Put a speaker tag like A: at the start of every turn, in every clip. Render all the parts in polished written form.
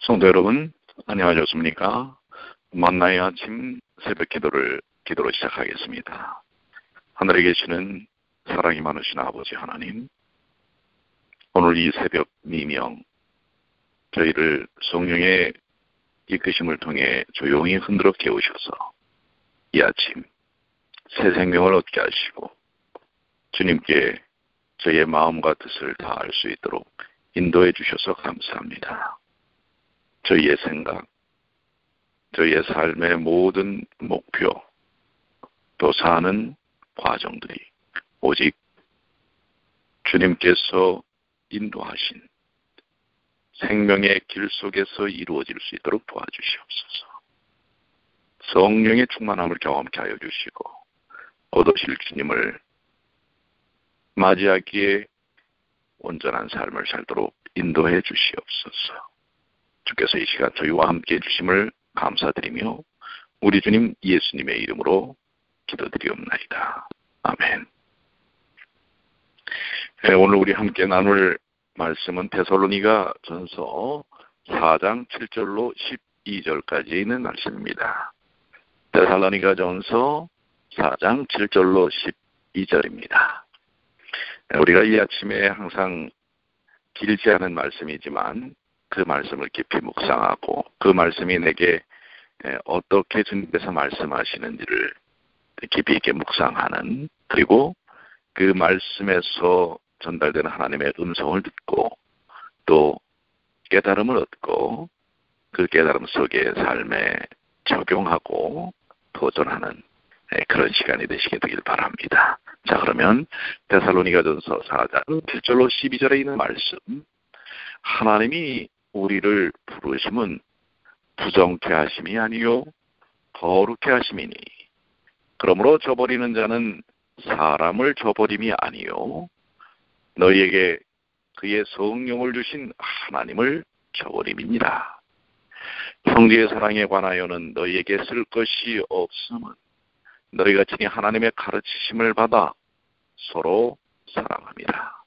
A: 성도 여러분, 안녕하셨습니까? 만나의 아침 새벽 기도로 시작하겠습니다. 하늘에 계시는 사랑이 많으신 아버지 하나님, 오늘 이 새벽 미명, 저희를 성령의 이끄심을 통해 조용히 흔들어 깨우셔서 이 아침 새 생명을 얻게 하시고 주님께 저희의 마음과 뜻을 다 알 수 있도록 인도해 주셔서 감사합니다. 저희의 생각, 저희의 삶의 모든 목표, 또 사는 과정들이 오직 주님께서 인도하신 생명의 길 속에서 이루어질 수 있도록 도와주시옵소서. 성령의 충만함을 경험케 하여 주시고 얻으실 주님을 맞이하기에 온전한 삶을 살도록 인도해 주시옵소서. 주께서 이 시간 저희와 함께 해주심을 감사드리며 우리 주님 예수님의 이름으로 기도드리옵나이다. 아멘. 오늘 우리 함께 나눌 말씀은 데살로니가 전서 4장 7절로 12절까지 있는 말씀입니다. 데살로니가 전서 4장 7절로 12절입니다. 우리가 이 아침에 항상 길지 않은 말씀이지만 그 말씀을 깊이 묵상하고 그 말씀이 내게 어떻게 주님께서 말씀하시는지를 깊이 있게 묵상하는, 그리고 그 말씀에서 전달되는 하나님의 음성을 듣고 또 깨달음을 얻고 그 깨달음 속에 삶에 적용하고 도전하는 그런 시간이 되시게 되길 바랍니다. 자, 그러면 데살로니가전서 4장 7절로 12절에 있는 말씀, 하나님이 우리를 부르심은 부정케 하심이 아니요 거룩케 하심이니 그러므로 저버리는 자는 사람을 저버림이 아니요 너희에게 그의 성령을 주신 하나님을 저버림이니라. 형제의 사랑에 관하여는 너희에게 쓸 것이 없음은 너희가 친히 하나님의 가르치심을 받아 서로 사랑합니다.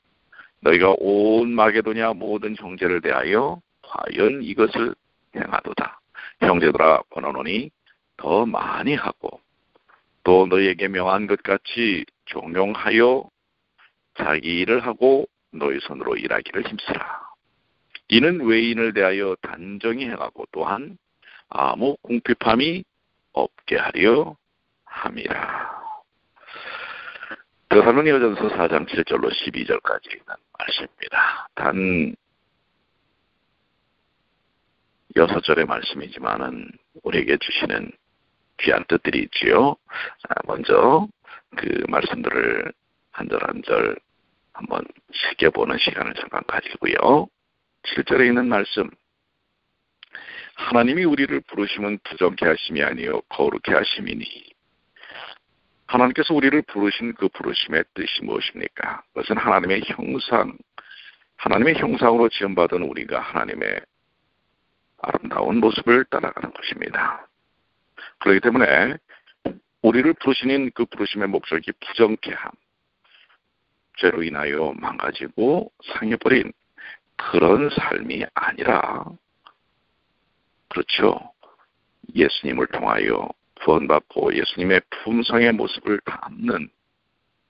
A: 너희가 온 마게도냐 모든 형제를 대하여 과연 이것을 행하도다. 형제들아 권하노니 더 많이 하고 또 너희에게 명한 것 같이 종용하여 자기 일을 하고 너희 손으로 일하기를 힘쓰라. 이는 외인을 대하여 단정히 행하고 또한 아무 궁핍함이 없게 하려 함이라. 데살로니가전서 4장 7절로 12절까지 있는 말씀입니다. 단 6절의 말씀이지만은 우리에게 주시는 귀한 뜻들이 있지요. 먼저 그 말씀들을 한 절 한 절 한번 새겨보는 시간을 잠깐 가지고요. 7절에 있는 말씀, 하나님이 우리를 부르시면 부정케 하심이 아니요 거룩케 하심이니. 하나님께서 우리를 부르신 그 부르심의 뜻이 무엇입니까? 그것은 하나님의 형상으로 지음받은 우리가 하나님의 아름다운 모습을 따라가는 것입니다. 그렇기 때문에 우리를 부르시는 그 부르심의 목적이 부정케 함, 죄로 인하여 망가지고 상해버린 그런 삶이 아니라, 그렇죠, 예수님을 통하여 구원받고 예수님의 품성의 모습을 담는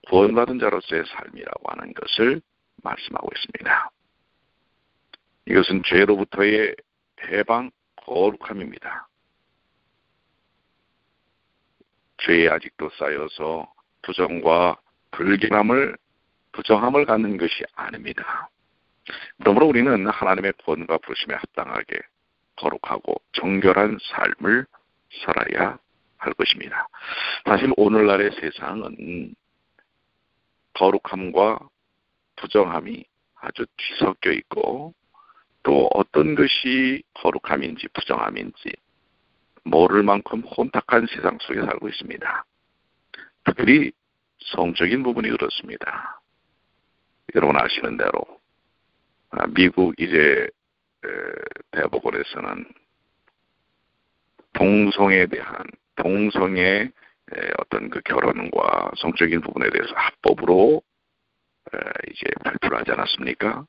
A: 구원받은 자로서의 삶이라고 하는 것을 말씀하고 있습니다. 이것은 죄로부터의 해방, 거룩함입니다. 죄에 아직도 쌓여서 부정과 부정함을 갖는 것이 아닙니다. 그러므로 우리는 하나님의 구원과 부르심에 합당하게 거룩하고 정결한 삶을 살아야 할 것입니다. 사실 오늘날의 세상은 거룩함과 부정함이 아주 뒤섞여 있고 또 어떤 것이 거룩함인지 부정함인지 모를 만큼 혼탁한 세상 속에 살고 있습니다. 특별히 성적인 부분이 그렇습니다. 여러분 아시는 대로 미국 이제 대법원에서는 동성의 어떤 그 결혼과 성적인 부분에 대해서 합법으로 이제 발표를 하지 않았습니까?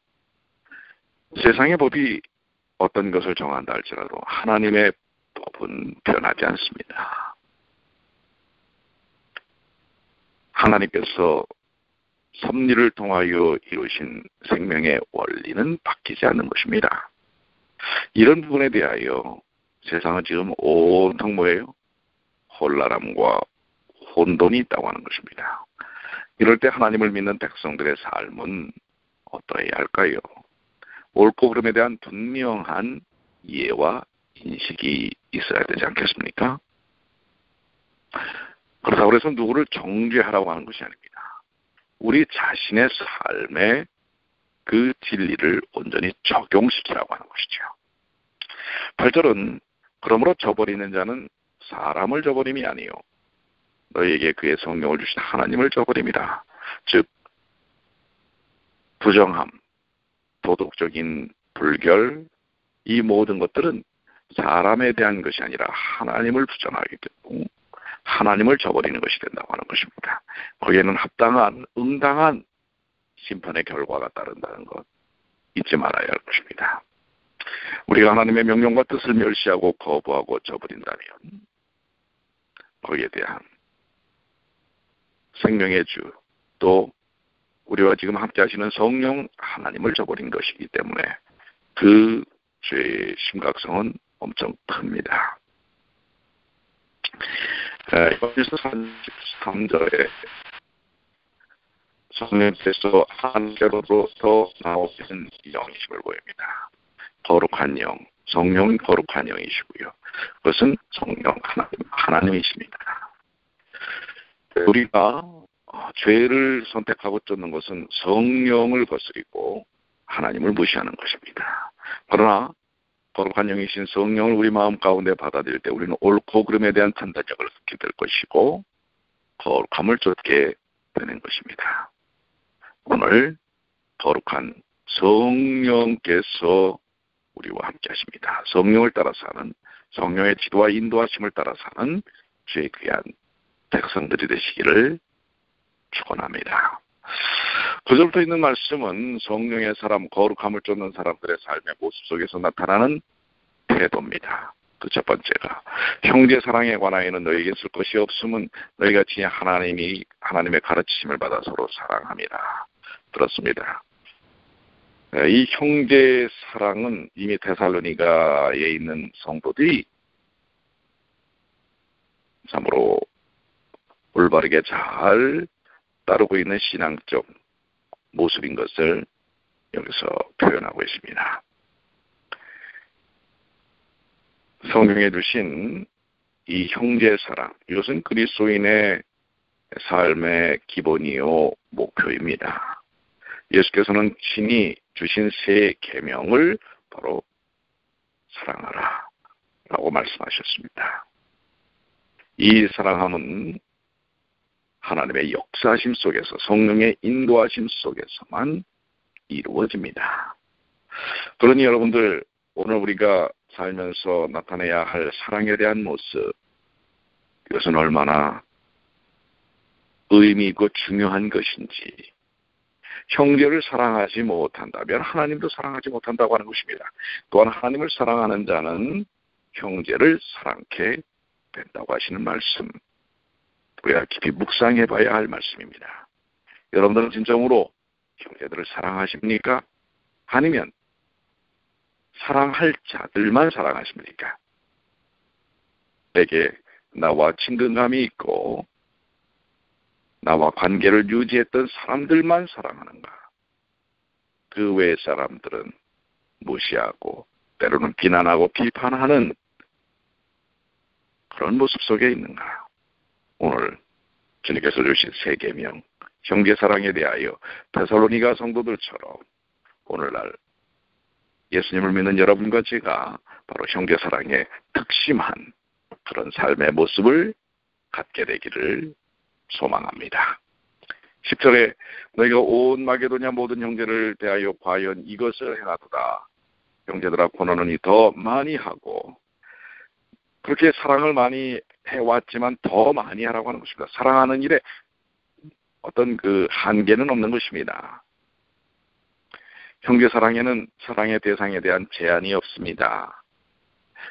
A: 세상의 법이 어떤 것을 정한다 할지라도 하나님의 법은 변하지 않습니다. 하나님께서 섭리를 통하여 이루신 생명의 원리는 바뀌지 않는 것입니다. 이런 부분에 대하여 세상은 지금 온통 뭐예요? 혼란함과 혼돈이 있다고 하는 것입니다. 이럴 때 하나님을 믿는 백성들의 삶은 어떠해야 할까요? 옳고 그름에 대한 분명한 이해와 인식이 있어야 되지 않겠습니까? 그렇다고 해서 누구를 정죄하라고 하는 것이 아닙니다. 우리 자신의 삶에 그 진리를 온전히 적용시키라고 하는 것이죠. 8절은 그러므로 저버리는 자는 사람을 저버림이 아니요 너희에게 그의 성령을 주신 하나님을 저버림이다. 즉 부정함, 도덕적인 불결, 이 모든 것들은 사람에 대한 것이 아니라 하나님을 부정하기 때문에 하나님을 저버리는 것이 된다고 하는 것입니다. 거기에는 합당한, 응당한 심판의 결과가 따른다는 것 잊지 말아야 할 것입니다. 우리가 하나님의 명령과 뜻을 멸시하고 거부하고 저버린다면 거기에 대한 생명의 주, 또 우리와 지금 함께 하시는 성령 하나님을 저버린 것이기 때문에 그 죄의 심각성은 엄청 큽니다. 여기서 33절에 성령께서 하나님께로부터 나오신 영이심을 보입니다. 거룩한 영, 성령은 거룩한 영이시고요. 그것은 성령 하나님이십니다. 우리가 죄를 선택하고 쫓는 것은 성령을 거스리고 하나님을 무시하는 것입니다. 그러나 거룩한 영이신 성령을 우리 마음 가운데 받아들일 때 우리는 옳고 그름에 대한 판단력을 갖게 될 것이고 거룩함을 쫓게 되는 것입니다. 오늘 거룩한 성령께서 우리와 함께 하십니다. 성령을 따라 사는, 성령의 지도와 인도하심을 따라 사는 주의 귀한 백성들이 되시기를 축원합니다. 그절부터 있는 말씀은 성령의 사람, 거룩함을 쫓는 사람들의 삶의 모습 속에서 나타나는 태도입니다. 그 첫 번째가 형제 사랑에 관하여는 너희에게 쓸 것이 없음은 너희가 진히 하나님의 가르치심을 받아 서로 사랑함이라. 들었습니다. 이 형제 사랑은 이미 데살로니가에 있는 성도들이 참으로 올바르게 잘 따르고 있는 신앙적 모습인 것을 여기서 표현하고 있습니다. 성령에 주신 이 형제 사랑, 이것은 그리스도인의 삶의 기본이요 목표입니다. 예수께서는 친히 주신 새 계명을 바로 사랑하라 라고 말씀하셨습니다. 이 사랑함은 하나님의 역사하심 속에서, 성령의 인도하심 속에서만 이루어집니다. 그러니 여러분들, 오늘 우리가 살면서 나타내야 할 사랑에 대한 모습, 이것은 얼마나 의미 있고 중요한 것인지, 형제를 사랑하지 못한다면 하나님도 사랑하지 못한다고 하는 것입니다. 또한 하나님을 사랑하는 자는 형제를 사랑케 된다고 하시는 말씀, 우리가 깊이 묵상해 봐야 할 말씀입니다. 여러분들은 진정으로 형제들을 사랑하십니까? 아니면 사랑할 자들만 사랑하십니까? 내게 나와 친근감이 있고 나와 관계를 유지했던 사람들만 사랑하는가? 그 외의 사람들은 무시하고 때로는 비난하고 비판하는 그런 모습 속에 있는가? 오늘 주님께서 주신 새 계명, 형제 사랑에 대하여 데살로니가 성도들처럼 오늘날 예수님을 믿는 여러분과 제가 바로 형제 사랑에 특심한 그런 삶의 모습을 갖게 되기를 소망합니다. 10절에 너희가 온 마게도냐 모든 형제를 대하여 과연 이것을 행하도다. 형제들아 고난은 더 많이 하고, 그렇게 사랑을 많이 해왔지만 더 많이 하라고 하는 것입니다. 사랑하는 일에 어떤 그 한계는 없는 것입니다. 형제 사랑에는 사랑의 대상에 대한 제한이 없습니다.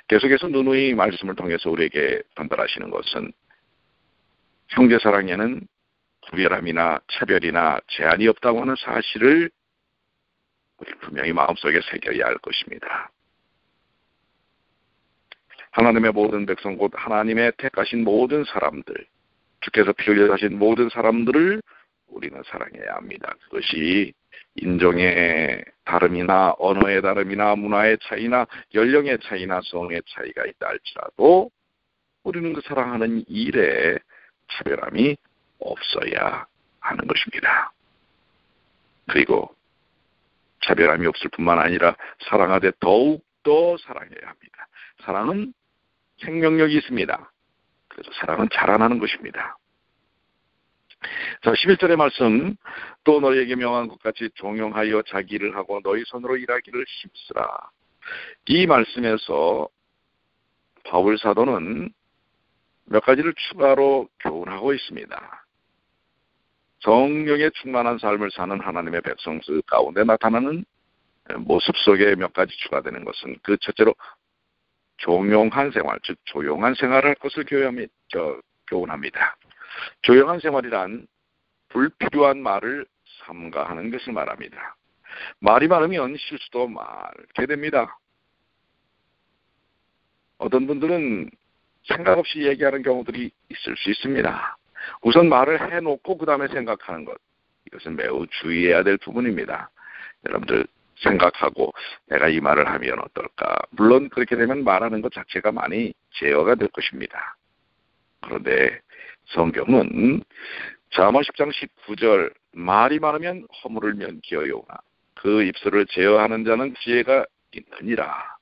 A: 계속해서 누누이 말씀을 통해서 우리에게 전달하시는 것은 형제 사랑에는 구별함이나 차별이나 제한이 없다고 하는 사실을 우리 분명히 마음속에 새겨야 할 것입니다. 하나님의 모든 백성 곧 하나님의 택하신 모든 사람들, 주께서 피 흘려 사신 모든 사람들을 우리는 사랑해야 합니다. 그것이 인종의 다름이나 언어의 다름이나 문화의 차이나 연령의 차이나 성의 차이가 있다 할지라도 우리는 그 사랑하는 일에 차별함이 없어야 하는 것입니다. 그리고 차별함이 없을 뿐만 아니라 사랑하되 더욱더 사랑해야 합니다. 사랑은 생명력이 있습니다. 그래서 사랑은 자라나는 것입니다. 자, 11절의 말씀, 또 너희에게 명한 것 같이 종용하여 자기 일을 하고 너희 손으로 일하기를 힘쓰라. 이 말씀에서 바울 사도는 몇 가지를 추가로 교훈하고 있습니다. 성령에 충만한 삶을 사는 하나님의 백성들 가운데 나타나는 모습 속에 몇 가지 추가되는 것은 그 첫째로 종용한 생활, 즉 조용한 생활을 할 것을 교훈합니다. 조용한 생활이란 불필요한 말을 삼가하는 것을 말합니다. 말이 많으면 실수도 많게 됩니다. 어떤 분들은 생각 없이 얘기하는 경우들이 있을 수 있습니다. 우선 말을 해놓고 그 다음에 생각하는 것, 이것은 매우 주의해야 될 부분입니다. 여러분들 생각하고 내가 이 말을 하면 어떨까. 물론 그렇게 되면 말하는 것 자체가 많이 제어가 될 것입니다. 그런데 성경은 잠언 10장 19절 말이 많으면 허물을 면기어요나 그 입술을 제어하는 자는 지혜가 있느니라.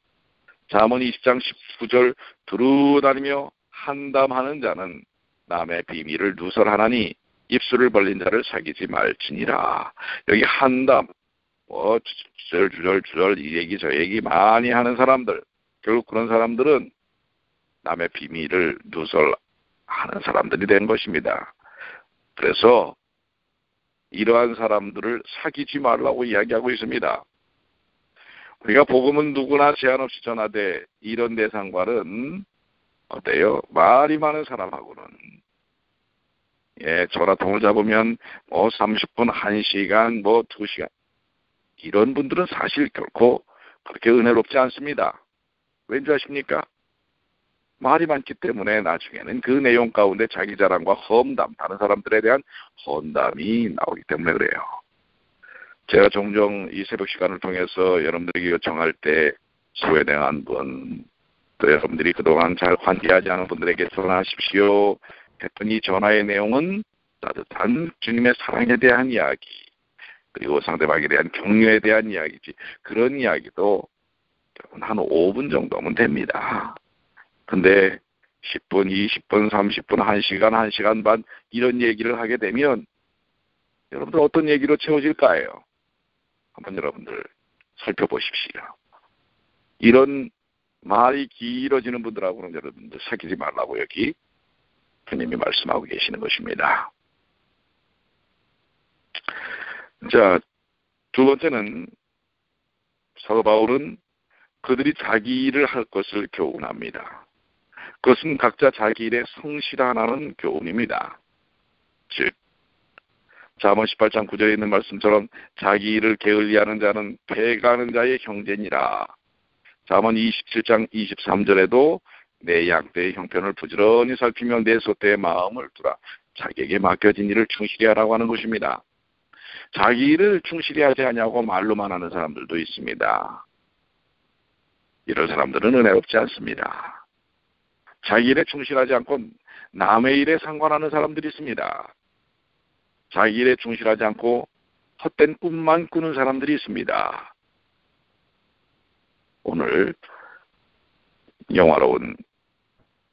A: 잠언 20장 19절 두루 다니며 한담하는 자는 남의 비밀을 누설하나니 입술을 벌린 자를 사귀지 말지니라. 여기 한담, 주절 이 얘기 저 얘기 많이 하는 사람들, 결국 그런 사람들은 남의 비밀을 누설하는 사람들이 된 것입니다. 그래서 이러한 사람들을 사귀지 말라고 이야기하고 있습니다. 우리가 복음은 누구나 제한 없이 전하되 이런 대상과는 어때요? 말이 많은 사람하고는 전화 통을 잡으면 30분, 1시간, 2시간 이런 분들은 사실 결코 그렇게 은혜롭지 않습니다. 왠지 아십니까? 말이 많기 때문에 나중에는 그 내용 가운데 자기 자랑과 험담, 다른 사람들에 대한 험담이 나오기 때문에 그래요. 제가 종종 이 새벽 시간을 통해서 여러분들에게 요청할 때 소외당한 분, 또 여러분들이 그동안 잘 관계하지 않은 분들에게 전화하십시오 했던 이 전화의 내용은 따뜻한 주님의 사랑에 대한 이야기, 그리고 상대방에 대한 격려에 대한 이야기지, 그런 이야기도 한 5분 정도면 됩니다. 근데 10분, 20분, 30분, 1시간, 1시간 반 이런 얘기를 하게 되면 여러분들 어떤 얘기로 채워질까요? 한번 여러분들 살펴보십시오. 이런 말이 길어지는 분들하고는 여러분들 사귀지 말라고 여기 주님이 말씀하고 계시는 것입니다. 자, 두 번째는 사도 바울은 그들이 자기 일을 할 것을 교훈합니다. 그것은 각자 자기 일에 성실하라는 교훈입니다. 즉, 잠언 18장 9절에 있는 말씀처럼 자기 일을 게을리하는 자는 패가는 자의 형제니라. 잠언 27장 23절에도 내 양떼의 형편을 부지런히 살피며 내 소떼의 마음을 두라. 자기에게 맡겨진 일을 충실히 하라고 하는 것입니다. 자기 일을 충실히 하지 않냐고 말로만 하는 사람들도 있습니다. 이런 사람들은 은혜롭지 않습니다. 자기 일에 충실하지 않고 남의 일에 상관하는 사람들이 있습니다. 자기 일에 충실하지 않고 헛된 꿈만 꾸는 사람들이 있습니다. 오늘 영화로운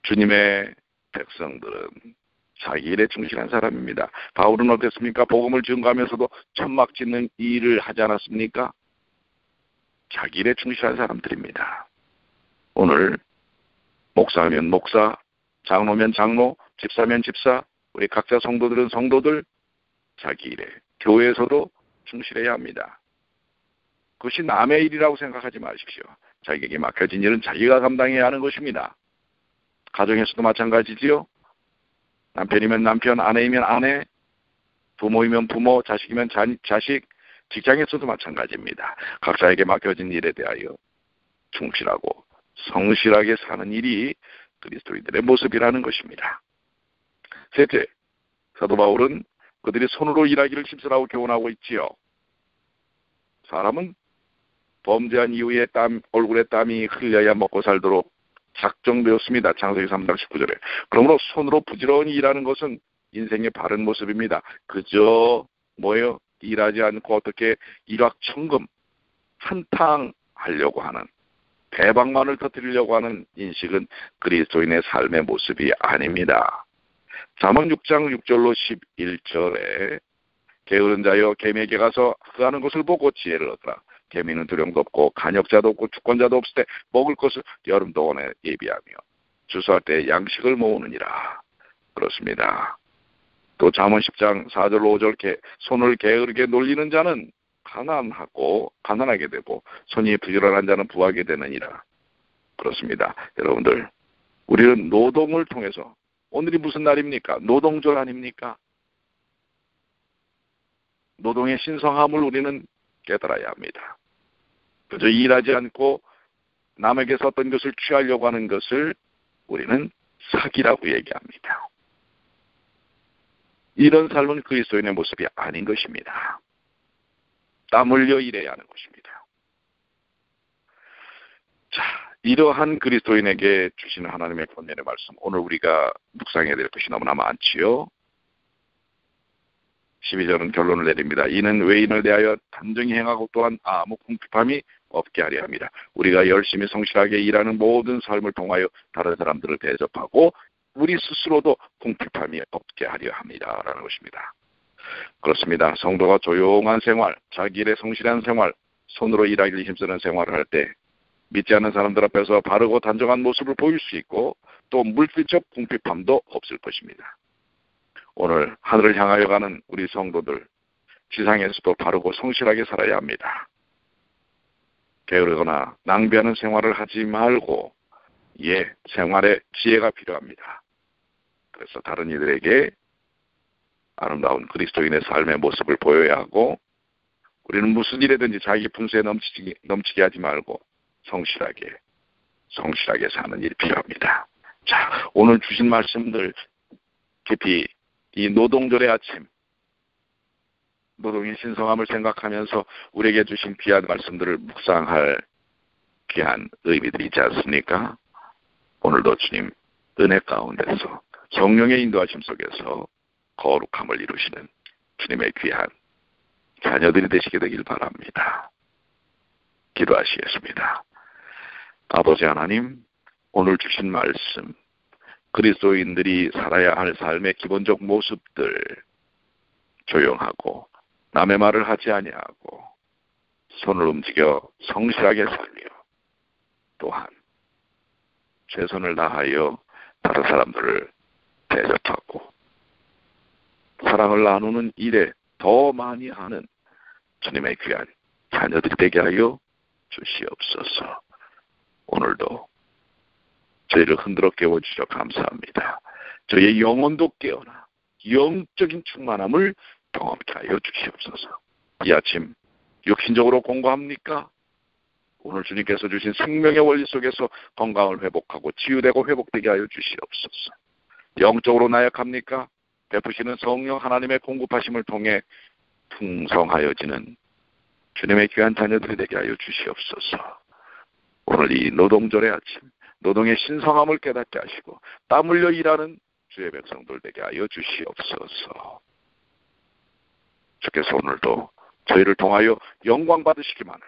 A: 주님의 백성들은 자기 일에 충실한 사람입니다. 바울은 어땠습니까? 복음을 증거하면서도 천막 짓는 일을 하지 않았습니까? 자기 일에 충실한 사람들입니다. 오늘 목사면 목사, 장로면 장로, 집사면 집사, 우리 각자 성도들은 성도들, 자기 일에 교회에서도 충실해야 합니다. 그것이 남의 일이라고 생각하지 마십시오. 자기에게 맡겨진 일은 자기가 감당해야 하는 것입니다. 가정에서도 마찬가지지요. 남편이면 남편, 아내이면 아내, 부모이면 부모, 자식이면 자식, 직장에서도 마찬가지입니다. 각자에게 맡겨진 일에 대하여 충실하고 성실하게 사는 일이 그리스도인들의 모습이라는 것입니다. 셋째, 사도 바울은 그들이 손으로 일하기를 힘쓰라고 교훈하고 있지요. 사람은 범죄한 이후에 얼굴에 땀이 흘려야 먹고 살도록 작정되었습니다. 창세기 3장 19절에. 그러므로 손으로 부지런히 일하는 것은 인생의 바른 모습입니다. 그저 뭐예요? 일하지 않고 어떻게 일확천금 한탕하려고 하는, 대박만을 터뜨리려고 하는 인식은 그리스도인의 삶의 모습이 아닙니다. 잠언 6장 6절로 11절에 게으른 자여 개미에게 가서 그하는 것을 보고 지혜를 얻으라. 개미는 두령도 없고 간역자도 없고 주권자도 없을 때 먹을 것을 여름 동안에 예비하며 주수할 때 양식을 모으느니라. 그렇습니다. 또 잠언 10장 4절로 5절 손을 게으르게 놀리는 자는 가난하게 되고 손이 부지런한 자는 부하게 되느니라. 그렇습니다. 여러분들, 우리는 노동을 통해서, 오늘이 무슨 날입니까? 노동절 아닙니까? 노동의 신성함을 우리는 깨달아야 합니다. 그저 일하지 않고 남에게서 어떤 것을 취하려고 하는 것을 우리는 사기라고 얘기합니다. 이런 삶은 그리스도인의 모습이 아닌 것입니다. 땀 흘려 일해야 하는 것입니다. 자, 이러한 그리스도인에게 주시는 하나님의 권면의 말씀, 오늘 우리가 묵상해야 될 것이 너무나 많지요. 12절은 결론을 내립니다. 이는 외인을 대하여 단정히 행하고 또한 아무 궁핍함이 없게 하려 합니다. 우리가 열심히 성실하게 일하는 모든 삶을 통하여 다른 사람들을 대접하고 우리 스스로도 궁핍함이 없게 하려 합니다. 라는 것입니다. 그렇습니다. 성도가 조용한 생활, 자기 일에 성실한 생활, 손으로 일하기를 힘쓰는 생활을 할 때 믿지 않는 사람들 앞에서 바르고 단정한 모습을 보일 수 있고 또 물질적 궁핍함도 없을 것입니다. 오늘 하늘을 향하여 가는 우리 성도들, 지상에서도 바르고 성실하게 살아야 합니다. 게으르거나 낭비하는 생활을 하지 말고 생활에 지혜가 필요합니다. 그래서 다른 이들에게 아름다운 그리스도인의 삶의 모습을 보여야 하고, 우리는 무슨 일에든지 자기 분수에 넘치게 하지 말고 성실하게 사는 일이 필요합니다. 자, 오늘 주신 말씀들 깊이 이 노동절의 아침, 노동의 신성함을 생각하면서 우리에게 주신 귀한 말씀들을 묵상할 귀한 의미들이 있지 않습니까? 오늘도 주님 은혜 가운데서 성령의 인도하심 속에서 거룩함을 이루시는 주님의 귀한 자녀들이 되시게 되길 바랍니다. 기도하시겠습니다. 아버지 하나님, 오늘 주신 말씀, 그리스도인들이 살아야 할 삶의 기본적 모습들, 조용하고 남의 말을 하지 아니하고 손을 움직여 성실하게 살며 또한 최선을 다하여 다른 사람들을 대접하고 사랑을 나누는 일에 더 많이 하는 주님의 귀한 자녀들이 되게 하여 주시옵소서. 오늘도 저희를 흔들어 깨워주셔 감사합니다. 저희의 영혼도 깨어나 영적인 충만함을 경험케 하여 주시옵소서. 이 아침 육신적으로 공부합니까? 오늘 주님께서 주신 생명의 원리 속에서 건강을 회복하고 치유되고 회복되게 하여 주시옵소서. 영적으로 나약합니까? 베푸시는 성령 하나님의 공급하심을 통해 풍성하여지는 주님의 귀한 자녀들이 되게 하여 주시옵소서. 오늘 이 노동절의 아침, 노동의 신성함을 깨닫게 하시고 땀 흘려 일하는 주의 백성들 되게 하여 주시옵소서. 주께서 오늘도 저희를 통하여 영광 받으시기만을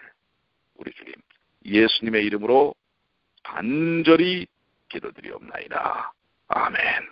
A: 우리 주님 예수님의 이름으로 간절히 기도드리옵나이다. 아멘.